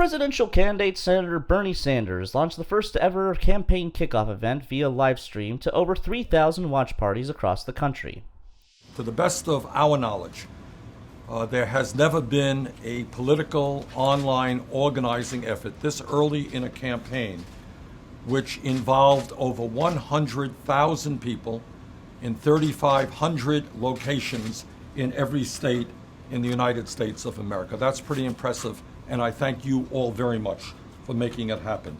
Presidential candidate Senator Bernie Sanders launched the first ever campaign kickoff event via live stream to over 3,000 watch parties across the country. To the best of our knowledge, there has never been a political online organizing effort this early in a campaign, which involved over 100,000 people in 3,500 locations in every state in the United States of America. That's pretty impressive, and I thank you all very much for making it happen.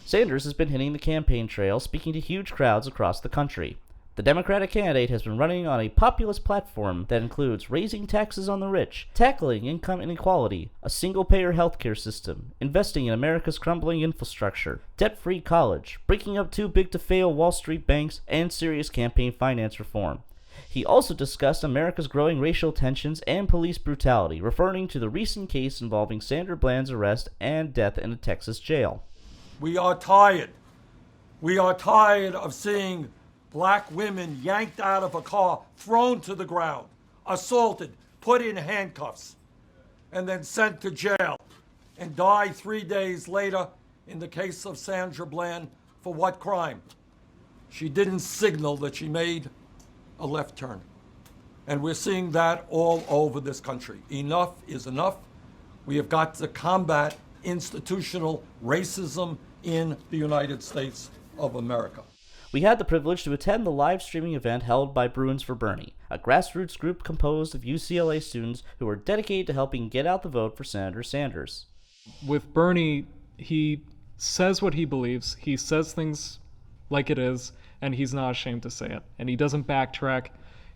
Sanders has been hitting the campaign trail, speaking to huge crowds across the country. The Democratic candidate has been running on a populist platform that includes raising taxes on the rich, tackling income inequality, a single-payer healthcare system, investing in America's crumbling infrastructure, debt-free college, breaking up too big-to-fail Wall Street banks, and serious campaign finance reform. He also discussed America's growing racial tensions and police brutality, referring to the recent case involving Sandra Bland's arrest and death in a Texas jail. We are tired. We are tired of seeing black women yanked out of a car, thrown to the ground, assaulted, put in handcuffs, and then sent to jail, and die 3 days later in the case of Sandra Bland. For what crime? She didn't signal that she made a left turn. And we're seeing that all over this country. Enough is enough. We have got to combat institutional racism in the United States of America. We had the privilege to attend the live streaming event held by Bruins for Bernie, a grassroots group composed of UCLA students who are dedicated to helping get out the vote for Senator Sanders. With Bernie, he says what he believes, he says things like it is, and he's not ashamed to say it. And he doesn't backtrack.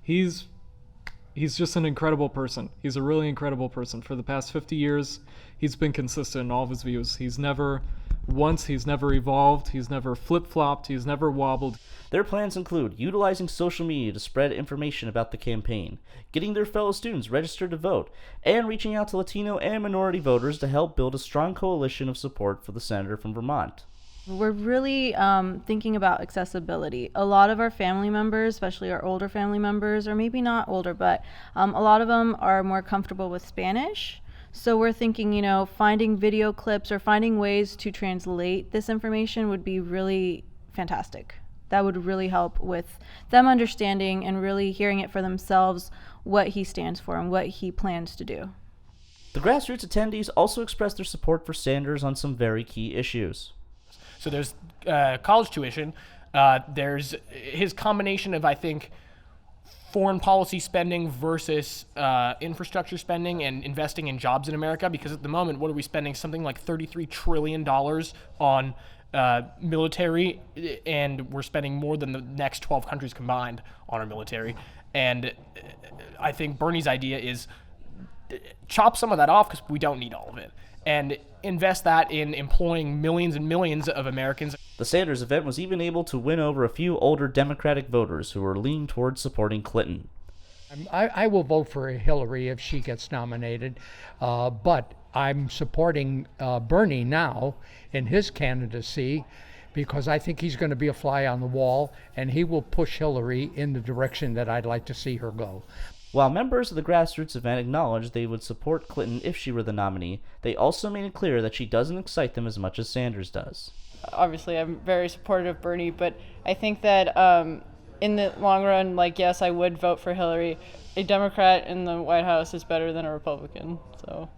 He's just an incredible person. He's a really incredible person. For the past 50 years, he's been consistent in all of his views. He's never evolved, he's never flip-flopped, he's never wobbled. Their plans include utilizing social media to spread information about the campaign, getting their fellow students registered to vote, and reaching out to Latino and minority voters to help build a strong coalition of support for the senator from Vermont. We're really thinking about accessibility. A lot of our family members, especially our older family members, or maybe not older, but a lot of them are more comfortable with Spanish. So we're thinking, finding video clips or finding ways to translate this information would be really fantastic. That would really help with them understanding and really hearing it for themselves what he stands for and what he plans to do. The Grassroots attendees also expressed their support for Sanders on some very key issues. So there's college tuition. There's his combination of, I think, foreign policy spending versus infrastructure spending and investing in jobs in America, because at the moment, what are we spending? Something like $33 trillion on military, and we're spending more than the next 12 countries combined on our military. And I think Bernie's idea is chop some of that off, because we don't need all of it, and invest that in employing millions and millions of Americans. The Sanders event was even able to win over a few older Democratic voters who were leaning towards supporting Clinton. I will vote for Hillary if she gets nominated, but I'm supporting Bernie now in his candidacy because I think he's going to be a fly on the wall, and he will push Hillary in the direction that I'd like to see her go. While members of the Grassroots event acknowledged they would support Clinton if she were the nominee, they also made it clear that she doesn't excite them as much as Sanders does. Obviously, I'm very supportive of Bernie, but I think that in the long run, yes, I would vote for Hillary. A Democrat in the White House is better than a Republican, so.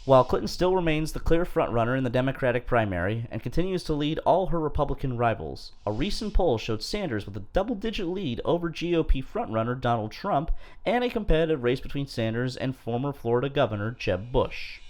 While Clinton still remains the clear frontrunner in the Democratic primary and continues to lead all her Republican rivals, a recent poll showed Sanders with a double-digit lead over GOP frontrunner Donald Trump and a competitive race between Sanders and former Florida Governor Jeb Bush.